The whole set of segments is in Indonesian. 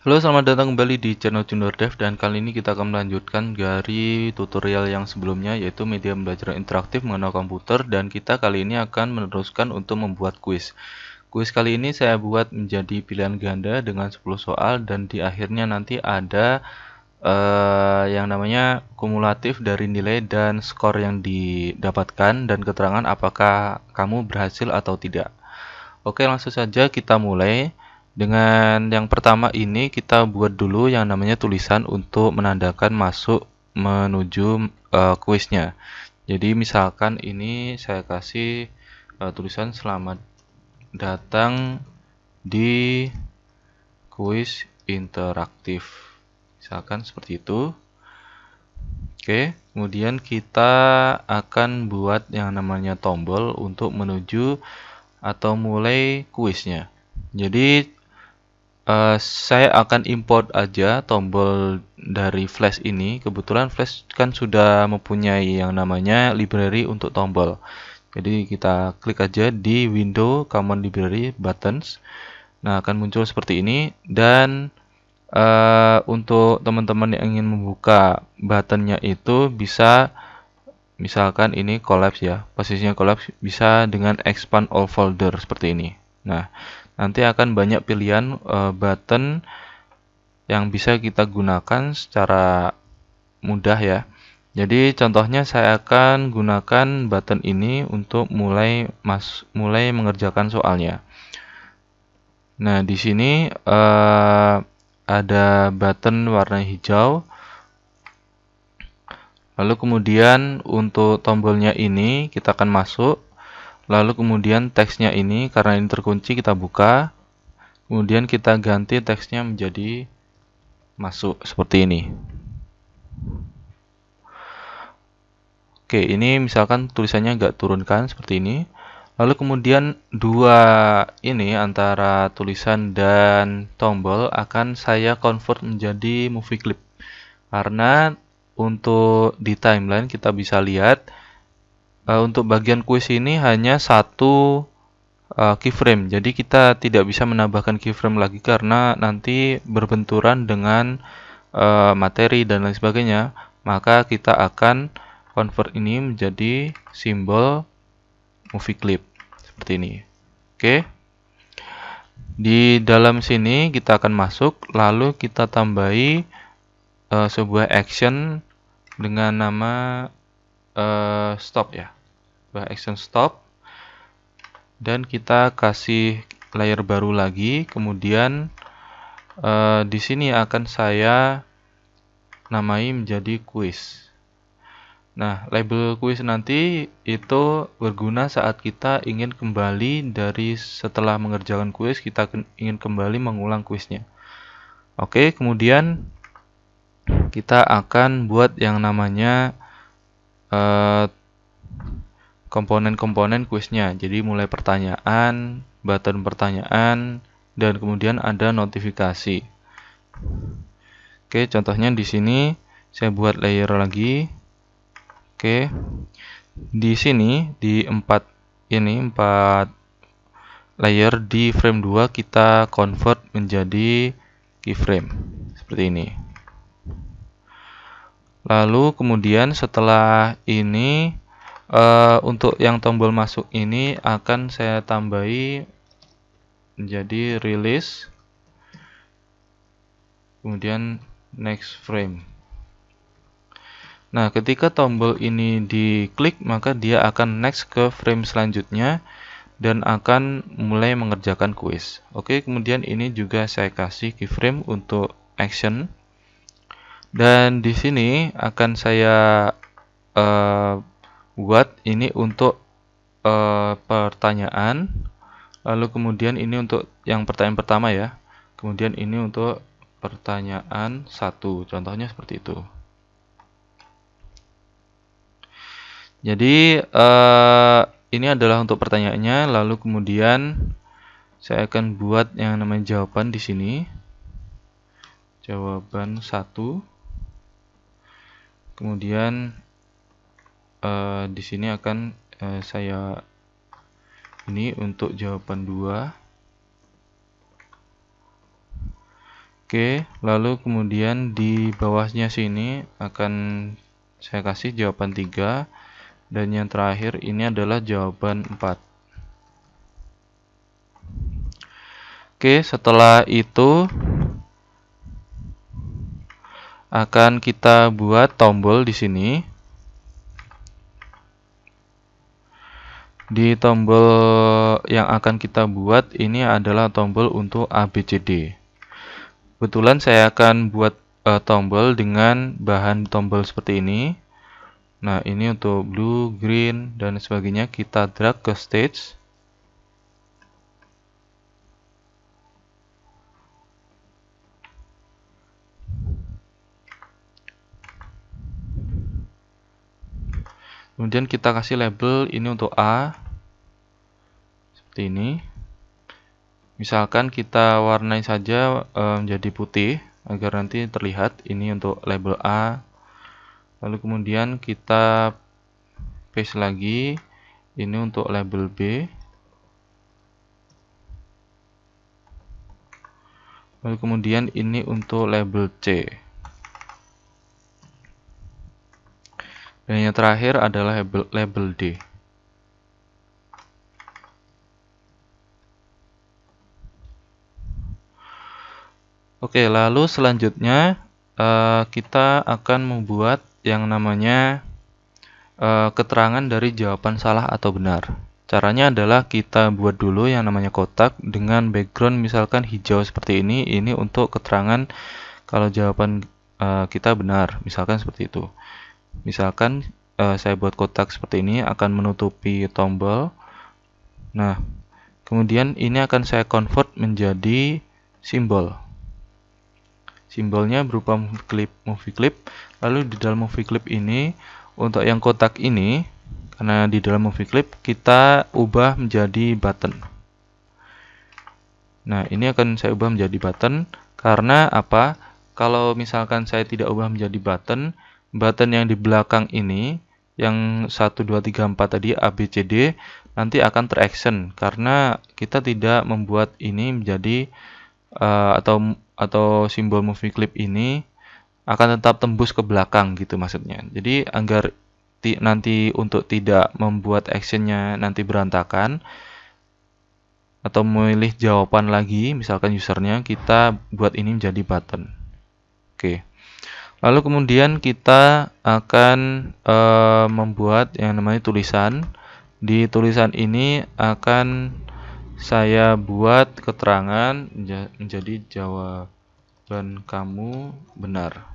Halo, selamat datang kembali di channel Junior Dev, dan kali ini kita akan melanjutkan dari tutorial yang sebelumnya, yaitu media belajar interaktif mengenal komputer, dan kita kali ini akan meneruskan untuk membuat kuis. Kuis kali ini saya buat menjadi pilihan ganda dengan 10 soal, dan di akhirnya nanti ada yang namanya kumulatif dari nilai dan skor yang didapatkan dan keterangan apakah kamu berhasil atau tidak. Oke, langsung saja kita mulai. Dengan yang pertama ini kita buat dulu yang namanya tulisan untuk menandakan masuk menuju kuisnya. Jadi misalkan ini saya kasih tulisan selamat datang di kuis interaktif. Misalkan seperti itu. Oke, kemudian kita akan buat yang namanya tombol untuk menuju atau mulai kuisnya. Jadi saya akan import aja tombol dari Flash ini. Kebetulan Flash kan sudah mempunyai yang namanya library untuk tombol. Jadi kita klik aja di window common library buttons. Nah, akan muncul seperti ini. Dan untuk teman-teman yang ingin membuka buttonnya itu bisa, misalkan ini collapse ya, posisinya collapse, bisa dengan expand all folder seperti ini. Nah, nanti akan banyak pilihan button yang bisa kita gunakan secara mudah ya. Jadi contohnya saya akan gunakan button ini untuk mulai mengerjakan soalnya. Nah, di sini ada button warna hijau. Lalu kemudian untuk tombolnya ini kita akan masuk. Lalu kemudian teksnya ini, karena ini terkunci, kita buka. Kemudian kita ganti teksnya menjadi masuk seperti ini. Oke, ini misalkan tulisannya nggak turunkan seperti ini. Lalu kemudian dua ini antara tulisan dan tombol akan saya convert menjadi movie clip. Karena untuk di timeline kita bisa lihat untuk bagian kuis ini hanya satu keyframe. Jadi kita tidak bisa menambahkan keyframe lagi karena nanti berbenturan dengan materi dan lain sebagainya. Maka kita akan convert ini menjadi simbol movie clip seperti ini. Oke. Di dalam sini kita akan masuk, lalu kita tambahi sebuah action dengan nama stop ya. Sebuah action stop. Dan kita kasih layer baru lagi. Kemudian di sini akan saya namai menjadi quiz. Nah, label quiz nanti itu berguna saat kita ingin kembali dari setelah mengerjakan quiz, kita ingin kembali mengulang quiznya. Oke, kemudian kita akan buat yang namanya komponen-komponen kuisnya. Jadi mulai pertanyaan, button pertanyaan, dan kemudian ada notifikasi. Oke, contohnya di sini saya buat layer lagi. Oke. Di sini di 4 layer di frame 2 kita convert menjadi keyframe seperti ini. Lalu kemudian setelah ini untuk yang tombol masuk ini akan saya tambahi menjadi release, kemudian next frame. Nah, ketika tombol ini diklik, maka dia akan next ke frame selanjutnya dan akan mulai mengerjakan kuis. Oke, kemudian ini juga saya kasih keyframe untuk action. Dan di sini akan saya buat ini untuk pertanyaan, lalu kemudian ini untuk yang pertanyaan pertama ya, kemudian ini untuk pertanyaan 1, contohnya seperti itu. Jadi ini adalah untuk pertanyaannya, lalu kemudian saya akan buat yang namanya jawaban di sini, jawaban 1. Kemudian di sini akan saya ini untuk jawaban 2. Oke, lalu kemudian di bawahnya sini akan saya kasih jawaban 3, dan yang terakhir ini adalah jawaban 4. Oke, setelah itu akan kita buat tombol di sini. Di tombol yang akan kita buat ini adalah tombol untuk ABCD. Kebetulan saya akan buat tombol dengan bahan tombol seperti ini. Nah, ini untuk blue, green, dan sebagainya. Kita drag ke stage. Kemudian kita kasih label ini untuk A. Seperti ini. Misalkan kita warnai saja menjadi putih agar nanti terlihat. Ini untuk label A. Lalu kemudian kita paste lagi. Ini untuk label B. Lalu kemudian ini untuk label C. Dan yang terakhir adalah label D. Oke, lalu selanjutnya kita akan membuat yang namanya keterangan dari jawaban salah atau benar. Caranya adalah kita buat dulu yang namanya kotak dengan background misalkan hijau seperti ini. Ini untuk keterangan kalau jawaban kita benar, misalkan seperti itu. Misalkan saya buat kotak seperti ini akan menutupi tombol. Nah, kemudian ini akan saya convert menjadi simbol. Simbolnya berupa movie clip. Lalu di dalam movie clip ini, untuk yang kotak ini, karena di dalam movie clip kita ubah menjadi button. Nah, ini akan saya ubah menjadi button. Karena apa? Kalau misalkan saya tidak ubah menjadi button yang di belakang ini, yang 1, 2, 3, 4 tadi ABCD, nanti akan teraction karena kita tidak membuat ini menjadi atau simbol movie clip ini akan tetap tembus ke belakang gitu maksudnya. Jadi agar nanti untuk tidak membuat actionnya nanti berantakan atau memilih jawaban lagi, misalkan usernya, kita buat ini menjadi button. Oke. Lalu kemudian kita akan membuat yang namanya tulisan. Di tulisan ini akan saya buat keterangan menjadi jawaban kamu benar.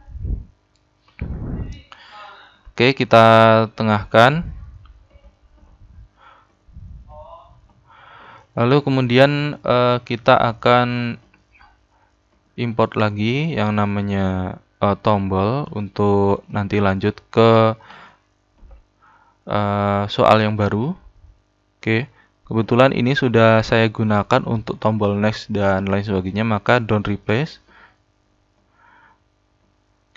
Oke, kita tengahkan. Lalu kemudian kita akan import lagi yang namanya tombol untuk nanti lanjut ke soal yang baru. Oke, kebetulan ini sudah saya gunakan untuk tombol next dan lain sebagainya, maka don't replace.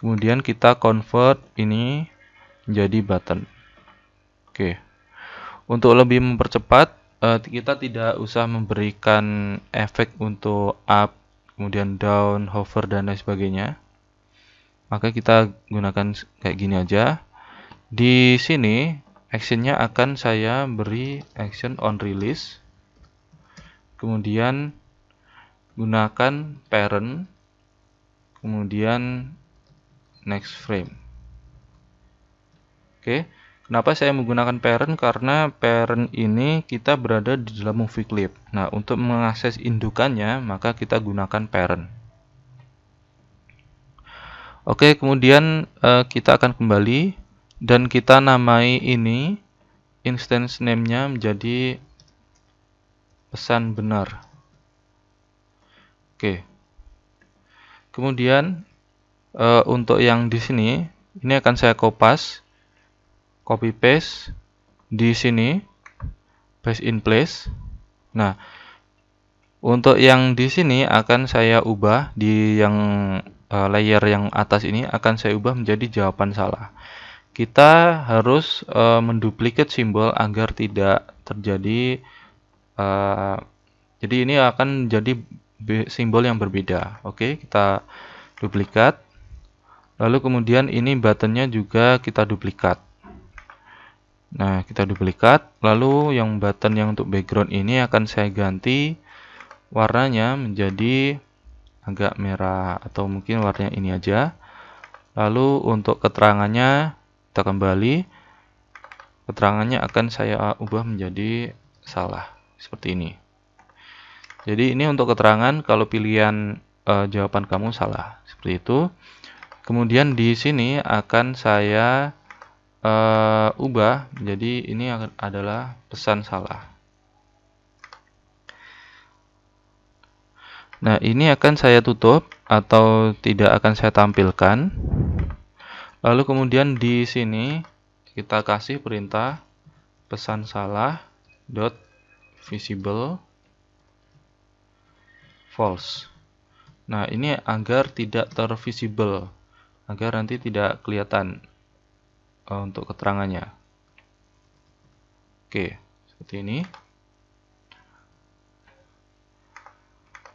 Kemudian kita convert ini menjadi button. Oke, untuk lebih mempercepat, kita tidak usah memberikan efek untuk up, kemudian down, hover, dan lain sebagainya. Maka kita gunakan kayak gini aja. Di sini actionnya akan saya beri action on release. Kemudian gunakan parent. Kemudian next frame. Oke, kenapa saya menggunakan parent? Karena parent ini kita berada di dalam movie clip. Nah, untuk mengakses indukannya, maka kita gunakan parent. Oke, kemudian kita akan kembali dan kita namai ini instance name-nya menjadi pesan benar. Oke. Kemudian untuk yang di sini ini akan saya copy paste di sini, paste in place. Nah, untuk yang di sini akan saya ubah di yang layer yang atas ini akan saya ubah menjadi jawaban salah. Kita harus menduplikat simbol agar tidak terjadi jadi ini akan jadi simbol yang berbeda. Oke, kita duplikat. Lalu kemudian ini buttonnya juga kita duplikat. Nah, kita duplikat. Lalu yang button yang untuk background ini akan saya ganti warnanya menjadi agak merah atau mungkin warnanya ini aja. Lalu untuk keterangannya kita kembali. Keterangannya akan saya ubah menjadi salah seperti ini. Jadi ini untuk keterangan kalau pilihan jawaban kamu salah seperti itu. Kemudian di sini akan saya ubah jadi ini adalah pesan salah. Nah, ini akan saya tutup atau tidak akan saya tampilkan. Lalu kemudian di sini kita kasih perintah pesan salah dot visible false. Nah, ini agar tidak tervisible, agar nanti tidak kelihatan untuk keterangannya. Oke, seperti ini.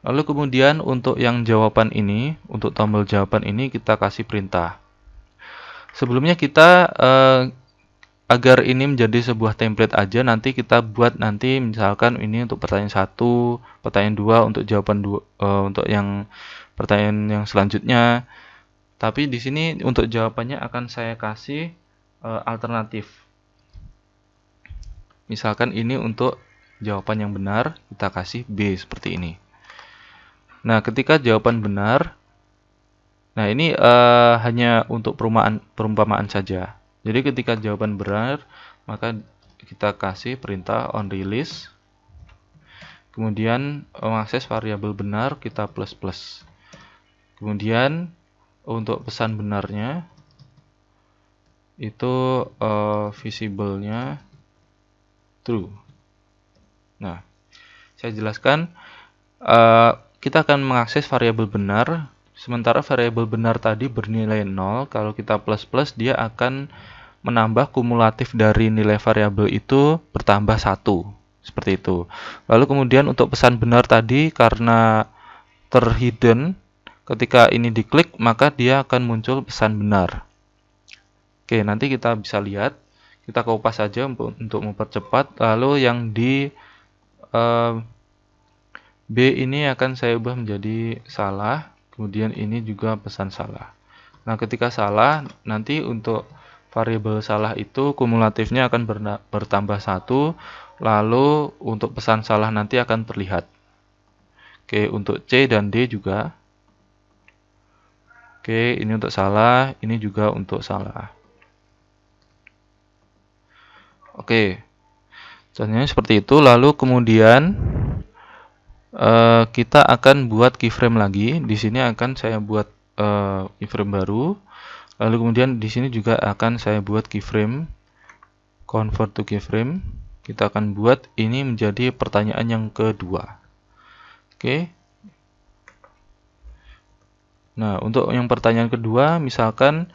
Lalu kemudian untuk yang jawaban ini, untuk tombol jawaban ini kita kasih perintah. Sebelumnya kita agar ini menjadi sebuah template aja, nanti kita buat nanti misalkan ini untuk pertanyaan 1, pertanyaan 2 untuk jawaban 2, untuk yang pertanyaan yang selanjutnya. Tapi di sini untuk jawabannya akan saya kasih alternatif. Misalkan ini untuk jawaban yang benar, kita kasih B seperti ini. Nah, ketika jawaban benar, nah ini hanya untuk perumpamaan saja. Jadi ketika jawaban benar, maka kita kasih perintah on release. Kemudian mengakses variabel benar, kita plus plus. Kemudian untuk pesan benarnya, itu visible-nya true. Nah, saya jelaskan, kita akan mengakses variabel benar, sementara variabel benar tadi bernilai 0, kalau kita plus plus dia akan menambah kumulatif dari nilai variabel itu bertambah 1, seperti itu. Lalu kemudian untuk pesan benar tadi karena terhidden, ketika ini diklik maka dia akan muncul pesan benar. Oke, nanti kita bisa lihat, kita kopas saja untuk mempercepat. Lalu yang di B ini akan saya ubah menjadi salah, kemudian ini juga pesan salah. Nah, ketika salah, nanti untuk variabel salah itu kumulatifnya akan bertambah 1, lalu untuk pesan salah nanti akan terlihat. Oke, untuk C dan D juga. Oke, ini untuk salah, ini juga untuk salah. Oke, contohnya seperti itu. Lalu kemudian kita akan buat keyframe lagi. Di sini akan saya buat keyframe baru. Lalu kemudian di sini juga akan saya buat keyframe, convert to keyframe. Kita akan buat ini menjadi pertanyaan yang kedua. Oke. Nah, untuk yang pertanyaan kedua, misalkan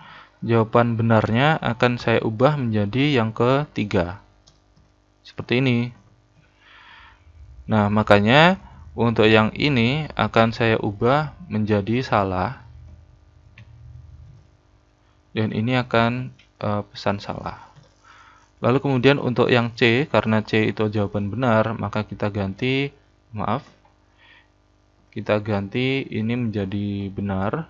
jawaban benarnya akan saya ubah menjadi yang ketiga. Seperti ini. Nah, makanya untuk yang ini akan saya ubah menjadi salah. Dan ini akan pesan salah. Lalu kemudian untuk yang C, karena C itu jawaban benar, maka kita ganti, kita ganti ini menjadi benar.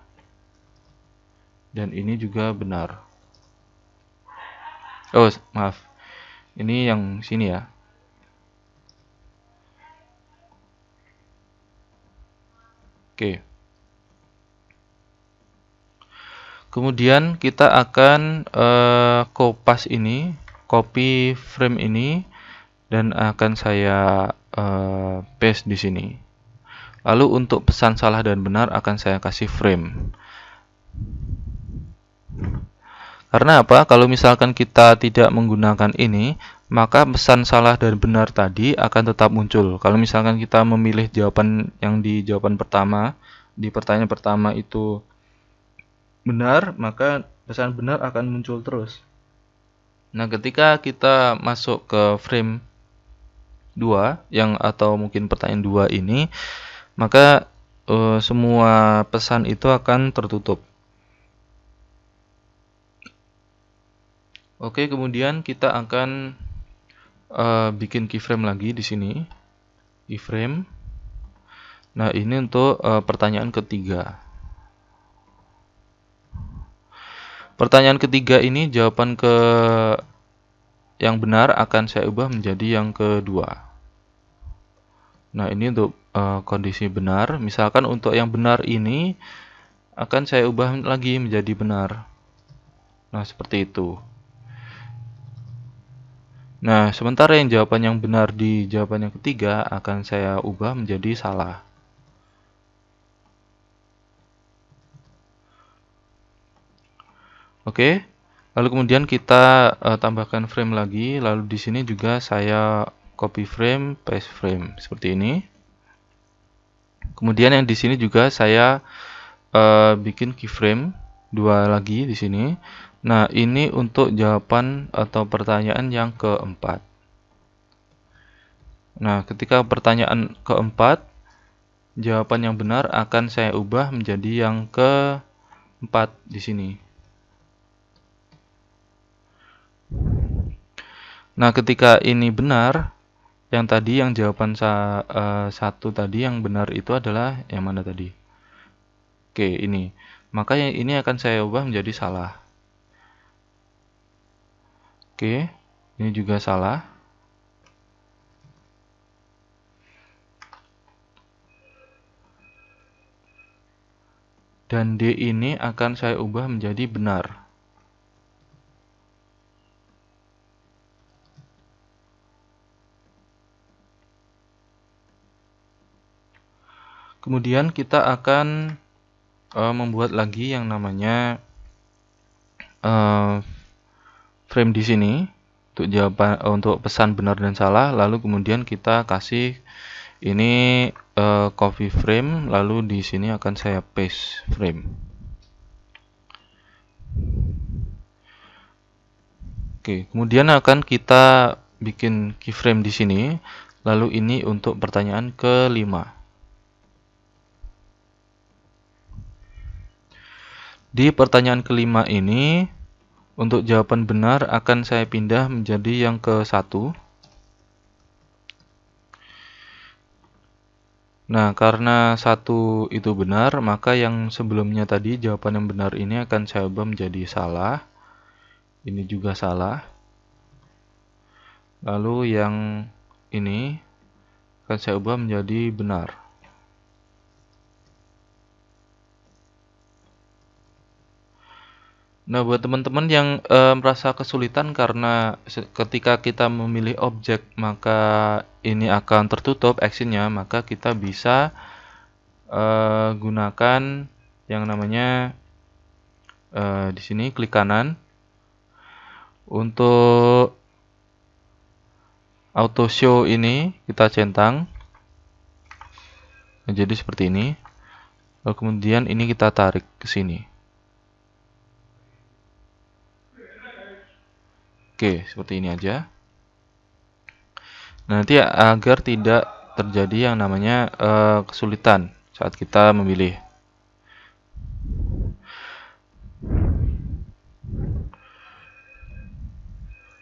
Dan ini juga benar. Oh, maaf. Ini yang sini ya. Oke. Kemudian kita akan kopas ini, copy frame ini, dan akan saya paste di sini. Lalu untuk pesan salah dan benar akan saya kasih frame. Karena apa? Kalau misalkan kita tidak menggunakan ini, maka pesan salah dan benar tadi akan tetap muncul. Kalau misalkan kita memilih jawaban yang di jawaban pertama, di pertanyaan pertama itu benar, maka pesan benar akan muncul terus. Nah, ketika kita masuk ke frame 2 atau mungkin pertanyaan 2 ini, maka semua pesan itu akan tertutup. Oke, kemudian kita akan bikin keyframe lagi di sini. Keyframe. Nah, ini untuk pertanyaan ketiga. Pertanyaan ketiga ini jawaban yang benar akan saya ubah menjadi yang kedua. Nah, ini untuk kondisi benar. Misalkan untuk yang benar ini akan saya ubah lagi menjadi benar. Nah, seperti itu. Nah, sementara yang jawaban yang benar di jawaban yang ketiga akan saya ubah menjadi salah. Oke, lalu kemudian kita tambahkan frame lagi, lalu di sini juga saya copy frame, paste frame seperti ini. Kemudian yang di sini juga saya bikin keyframe dua lagi di sini. Nah, ini untuk jawaban atau pertanyaan yang keempat. Nah, ketika pertanyaan keempat, jawaban yang benar akan saya ubah menjadi yang keempat di sini. Nah, ketika ini benar, yang tadi yang jawaban satu tadi yang benar itu adalah yang mana tadi? Oke, ini. Maka yang ini akan saya ubah menjadi salah. Oke, ini juga salah. Dan D ini akan saya ubah menjadi benar. Kemudian kita akan membuat lagi yang namanya frame di sini untuk jawaban untuk pesan benar dan salah. Lalu kemudian kita kasih ini copy frame, lalu di sini akan saya paste frame. Oke, kemudian akan kita bikin keyframe di sini. Lalu ini untuk pertanyaan kelima. Di pertanyaan kelima ini, untuk jawaban benar akan saya pindah menjadi yang ke-1. Nah, karena 1 itu benar, maka yang sebelumnya tadi jawaban yang benar ini akan saya ubah menjadi salah. Ini juga salah. Lalu yang ini akan saya ubah menjadi benar. Nah, buat teman-teman yang merasa kesulitan karena ketika kita memilih objek maka ini akan tertutup actionnya, maka kita bisa gunakan yang namanya di sini klik kanan untuk auto show ini kita centang. Nah, jadi seperti ini. Lalu kemudian ini kita tarik ke sini. Oke, seperti ini aja. Nanti agar tidak terjadi yang namanya kesulitan saat kita memilih.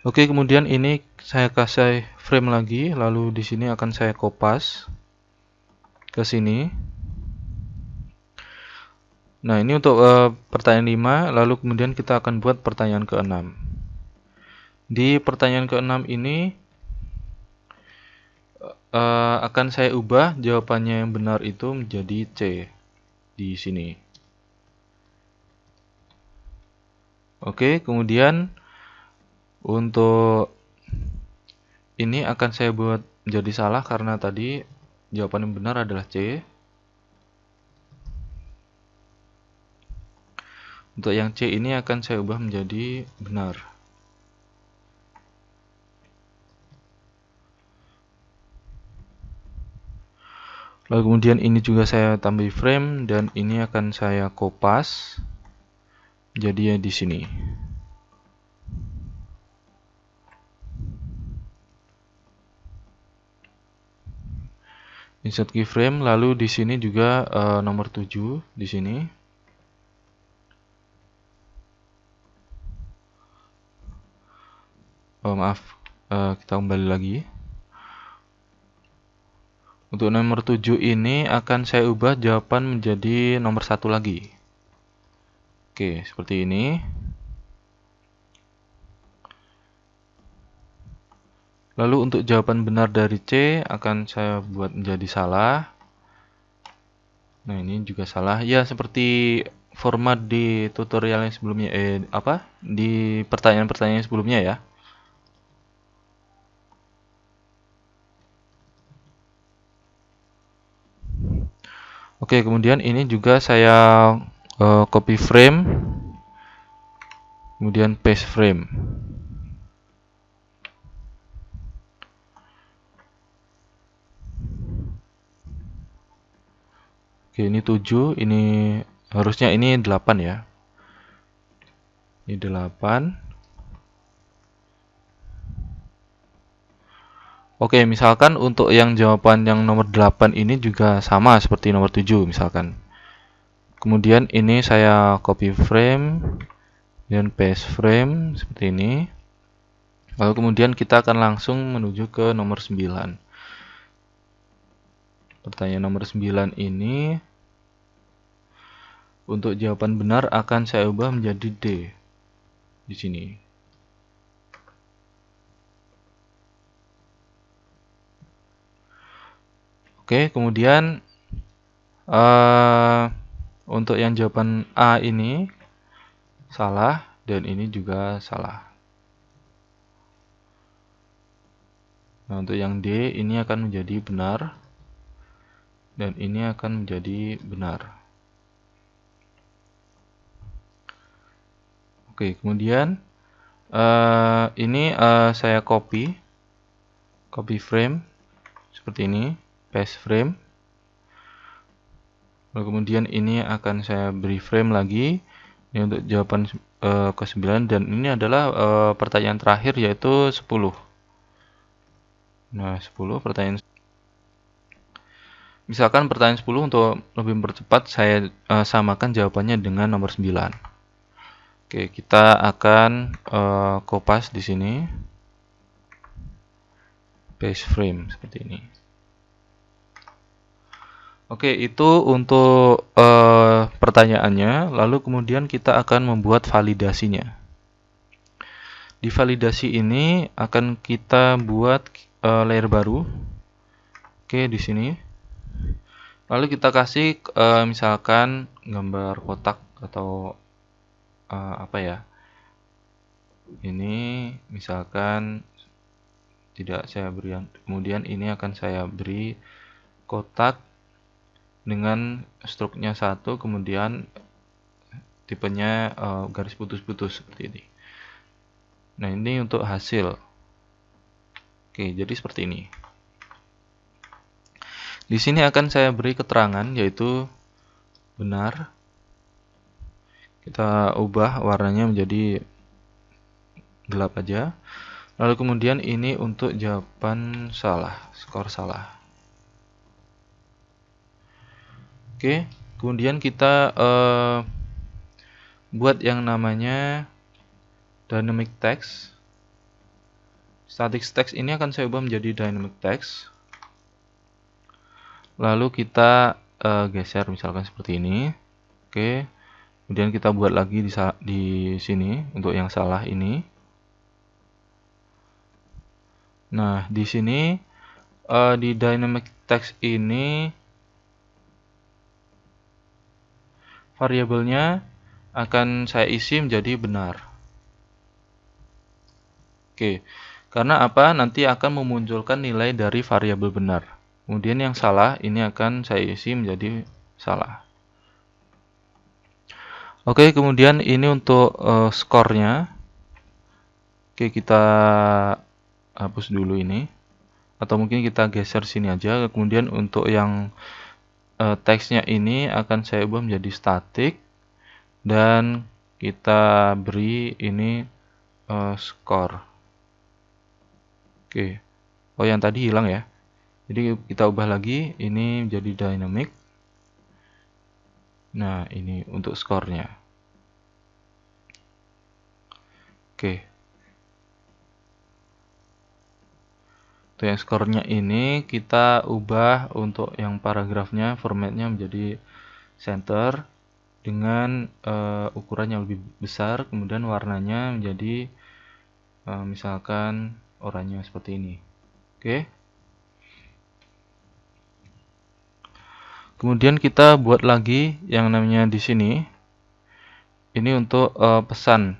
Oke, kemudian ini saya kasih frame lagi, lalu di sini akan saya kopas ke sini. Nah, ini untuk pertanyaan 5, lalu kemudian kita akan buat pertanyaan ke-6. Di pertanyaan ke-6 ini akan saya ubah jawabannya yang benar itu menjadi C di sini. Oke, kemudian untuk ini akan saya buat menjadi salah karena tadi jawaban yang benar adalah C. Untuk yang C ini akan saya ubah menjadi benar. Lalu kemudian ini juga saya tambah frame dan ini akan saya kopas jadi di sini. insert keyframe, lalu di sini juga nomor 7 di sini. Maaf, kita kembali lagi. Untuk nomor 7 ini akan saya ubah jawaban menjadi nomor 1 lagi. Oke, seperti ini. Lalu untuk jawaban benar dari C akan saya buat menjadi salah. Nah, ini juga salah. Ya, seperti format di tutorial yang sebelumnya. Di pertanyaan-pertanyaan sebelumnya ya. Oke, kemudian ini juga saya copy frame, kemudian paste frame. Oke, ini 7, ini harusnya ini 8 ya. Ini 8. Oke, misalkan untuk yang jawaban yang nomor 8 ini juga sama seperti nomor 7 misalkan. Kemudian ini saya copy frame dan paste frame seperti ini. Lalu kemudian kita akan langsung menuju ke nomor 9. Pertanyaan nomor 9 ini untuk jawaban benar akan saya ubah menjadi D di sini. Oke, kemudian untuk yang jawaban A ini salah dan ini juga salah. Nah, untuk yang D ini akan menjadi benar dan ini akan menjadi benar. Oke, kemudian ini saya copy frame seperti ini, paste frame. Lalu kemudian ini akan saya beri frame lagi. Ini untuk jawaban ke-9 dan ini adalah pertanyaan terakhir yaitu 10. Nah, 10 pertanyaan. Misalkan pertanyaan 10 untuk lebih mempercepat saya samakan jawabannya dengan nomor 9. Oke, kita akan kopas di sini. Paste frame seperti ini. Oke, itu untuk pertanyaannya. Lalu kemudian kita akan membuat validasinya. Di validasi ini akan kita buat layer baru. Oke, di sini. Lalu kita kasih misalkan gambar kotak atau apa ya? Ini misalkan tidak saya beri. Kemudian ini akan saya beri kotak dengan struknya 1, kemudian tipenya garis putus-putus seperti ini. Nah, ini untuk hasil. Oke, jadi seperti ini. Di sini akan saya beri keterangan yaitu benar. Kita ubah warnanya menjadi gelap aja. Lalu kemudian ini untuk jawaban salah, skor salah. Oke, kemudian kita buat yang namanya dynamic text. Static text ini akan saya ubah menjadi dynamic text. Lalu kita geser misalkan seperti ini. Oke. Kemudian kita buat lagi di sini untuk yang salah ini. Nah, di sini di dynamic text ini variabelnya akan saya isi menjadi benar. Oke. Karena apa? Nanti akan memunculkan nilai dari variabel benar. Kemudian yang salah ini akan saya isi menjadi salah. Oke, kemudian ini untuk skornya. Oke, kita hapus dulu ini. Atau mungkin kita geser sini aja. Kemudian untuk yang teksnya ini akan saya ubah menjadi static. Dan kita beri ini skor. Oke. Oh, yang tadi hilang ya. Jadi kita ubah lagi, ini menjadi dynamic. Nah, ini untuk skornya. Oke. Untuk yang skornya ini kita ubah untuk yang paragrafnya, formatnya menjadi center dengan ukuran yang lebih besar, kemudian warnanya menjadi misalkan oranye seperti ini. Oke. Kemudian kita buat lagi yang namanya di sini. Ini untuk pesan.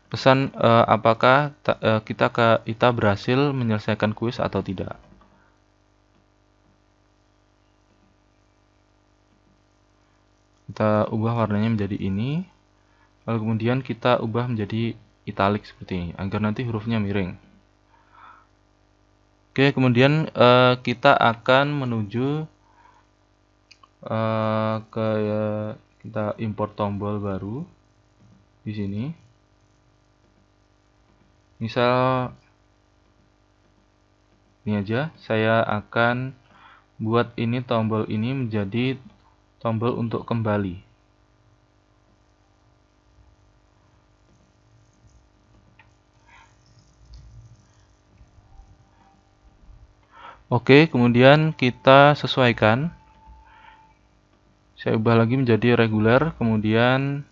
Pesan apakah kita berhasil menyelesaikan kuis atau tidak. Kita ubah warnanya menjadi ini. Lalu kemudian kita ubah menjadi italic seperti ini agar nanti hurufnya miring. Oke, kemudian kita akan menuju kita import tombol baru di sini. Misal ini aja, saya akan buat ini tombol ini menjadi tombol untuk kembali. Oke, kemudian kita sesuaikan. Saya ubah lagi menjadi reguler, kemudian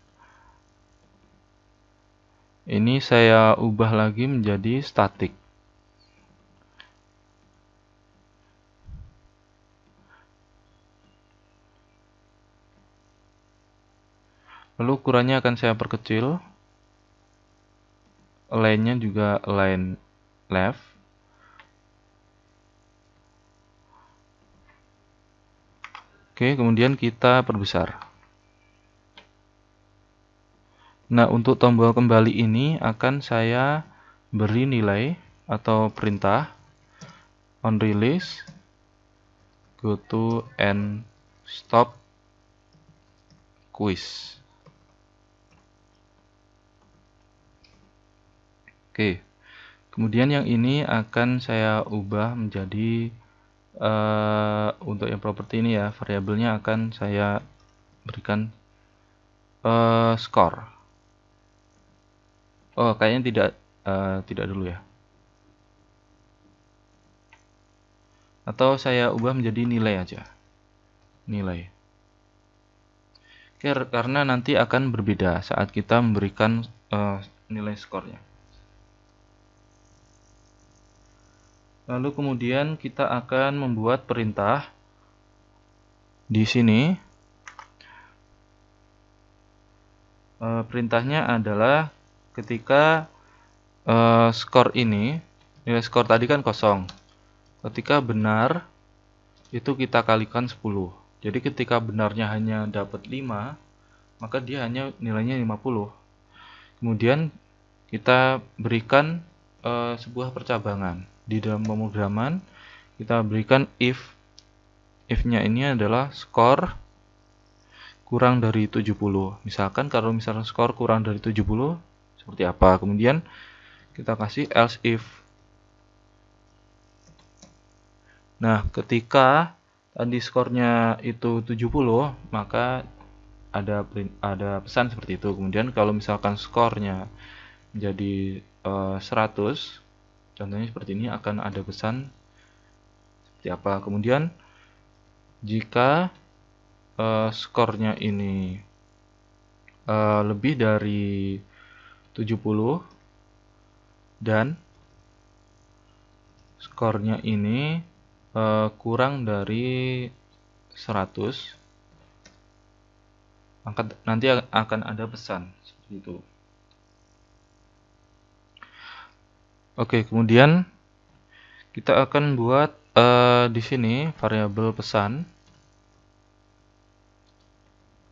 ini saya ubah lagi menjadi static. Lalu ukurannya akan saya perkecil. Align-nya juga align left. Oke, kemudian kita perbesar. Nah, untuk tombol kembali ini akan saya beri nilai atau perintah on release go to and stop quiz. Oke, kemudian yang ini akan saya ubah menjadi untuk yang properti ini ya, variabelnya akan saya berikan skor. Oh, kayaknya tidak dulu ya. Atau saya ubah menjadi nilai aja. Nilai. Oke, karena nanti akan berbeda saat kita memberikan nilai skornya. Lalu kemudian kita akan membuat perintah di sini. Perintahnya adalah ketika skor ini, nilai skor tadi kan kosong. Ketika benar, itu kita kalikan 10. Jadi ketika benarnya hanya dapat 5, maka dia hanya nilainya 50. Kemudian kita berikan sebuah percabangan. Di dalam pemrograman kita berikan if-nya ini adalah skor kurang dari 70. Misalkan kalau misalnya skor kurang dari 70 seperti apa. Kemudian kita kasih else if. Nah, ketika tadi skornya itu 70, maka ada pesan seperti itu. Kemudian kalau misalkan skornya menjadi 100, contohnya seperti ini, akan ada pesan seperti apa. Kemudian jika skornya ini lebih dari 70 dan skornya ini kurang dari 100, maka nanti akan ada pesan seperti itu. Oke, kemudian kita akan buat di sini variabel pesan.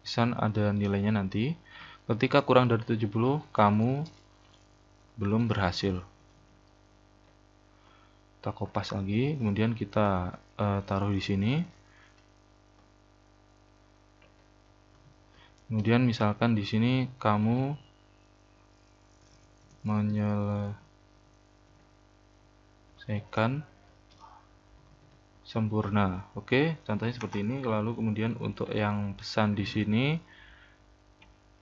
Pesan ada nilainya nanti. Ketika kurang dari 70, kamu belum berhasil. Kita kopas lagi, kemudian kita taruh di sini. Kemudian misalkan di sini kamu selesaikan sempurna. Oke, contohnya seperti ini. Lalu kemudian untuk yang pesan di sini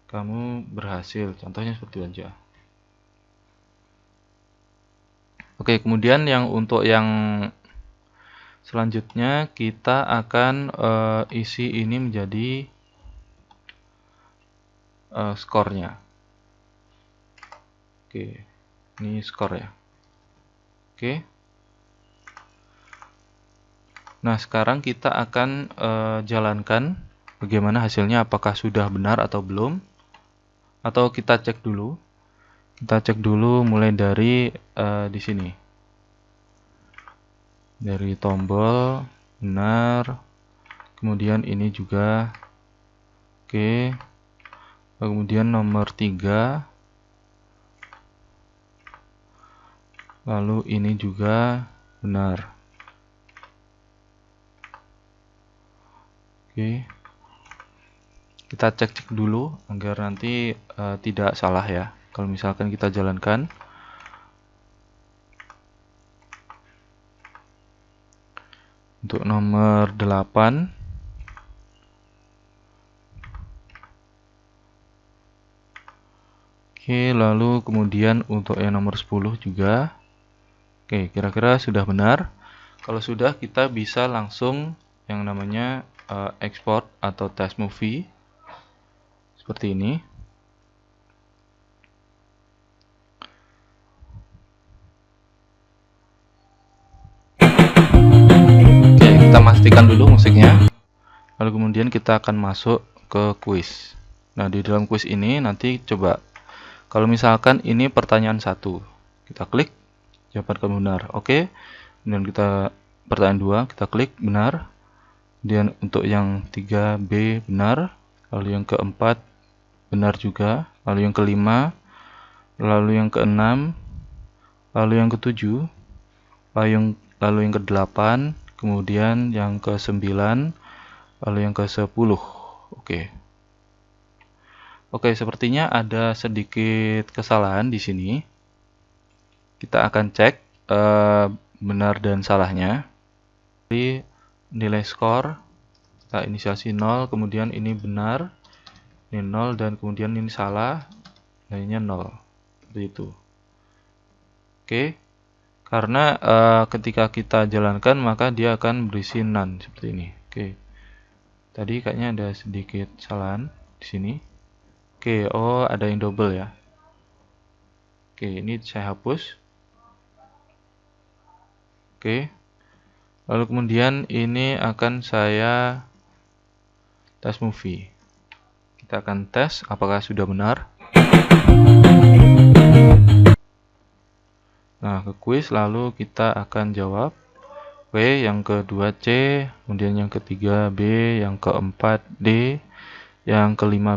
kamu berhasil. Contohnya seperti itu aja. Oke, kemudian yang untuk yang selanjutnya kita akan isi ini menjadi skornya. Oke, ini skor ya. Oke. Nah, sekarang kita akan jalankan bagaimana hasilnya, apakah sudah benar atau belum. Atau kita cek dulu. Kita cek dulu mulai dari di sini. Dari tombol benar. Kemudian ini juga oke. Kemudian nomor 3. Lalu ini juga benar. Oke. Kita cek dulu agar nanti tidak salah ya. Kalau misalkan kita jalankan. Untuk nomor 8. Oke, lalu kemudian untuk yang nomor 10 juga. Oke, kira-kira sudah benar. Kalau sudah, kita bisa langsung yang namanya export atau test movie. Seperti ini. Oke, kita pastikan dulu musiknya. Lalu kemudian kita akan masuk ke kuis. Nah, di dalam kuis ini nanti coba. Kalau misalkan ini pertanyaan 1, kita klik, jawaban kamu benar. Oke. Kemudian kita pertanyaan 2, kita klik benar. Kemudian untuk yang 3B benar. Lalu yang keempat benar juga. Lalu yang kelima. Lalu yang keenam. Lalu yang ketujuh. Lalu yang ke-8. Kemudian yang ke-9. Lalu yang ke-10. Oke. Oke, sepertinya ada sedikit kesalahan di sini. Kita akan cek benar dan salahnya. Jadi nilai skor kita inisiasi 0, kemudian ini benar, ini 0, dan kemudian ini salah, nilainya 0. Seperti itu. Oke. Karena ketika kita jalankan maka dia akan berisi none seperti ini. Oke. Tadi kayaknya ada sedikit kesalahan di sini. Oke, oh ada yang double ya. Oke, ini saya hapus. Oke. Lalu kemudian ini akan saya tes movie. Kita akan tes apakah sudah benar. Nah, ke kuis lalu kita akan jawab. W, yang kedua C, kemudian yang ketiga B, yang keempat D, yang kelima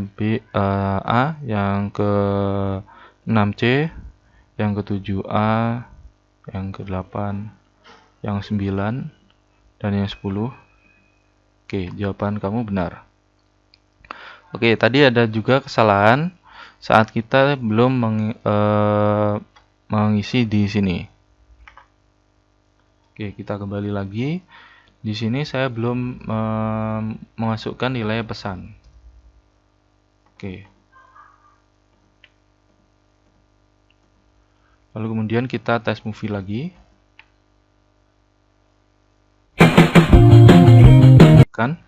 A, yang ke-6 C, yang ke-7 A, yang ke-8, yang 9, dan yang 10. Oke, jawaban kamu benar. Oke, tadi ada juga kesalahan saat kita belum mengisi di sini. Oke, kita kembali lagi. Di sini saya belum memasukkan nilai pesan. Oke. Lalu kemudian kita tes movie lagi. Kan?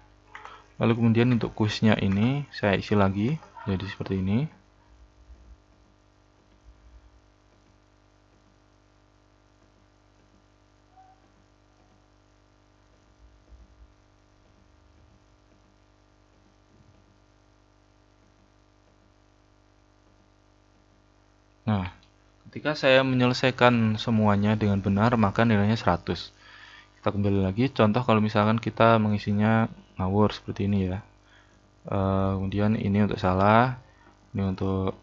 Lalu kemudian untuk kuisnya ini saya isi lagi jadi seperti ini. Nah, ketika saya menyelesaikan semuanya dengan benar maka nilainya 100. Kita kembali lagi, contoh kalau misalkan kita mengisinya ngawur seperti ini ya. Kemudian ini untuk salah, ini untuk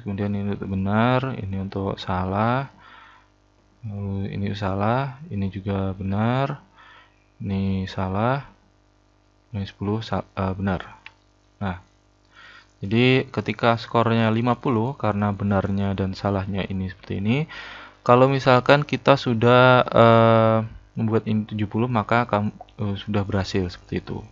kemudian ini untuk benar, ini untuk salah, ini salah, ini juga benar, ini salah, ini 10 benar. Nah, jadi ketika skornya 50 karena benarnya dan salahnya ini seperti ini, Kalau misalkan kita sudah membuat ini 70, maka kamu sudah berhasil seperti itu.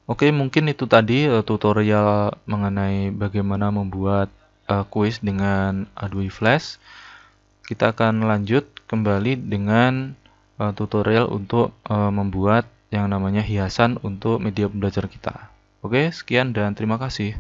Oke, mungkin itu tadi tutorial mengenai bagaimana membuat kuis dengan Adobe Flash. Kita akan lanjut kembali dengan tutorial untuk membuat yang namanya hiasan untuk media belajar kita. Oke, sekian dan terima kasih.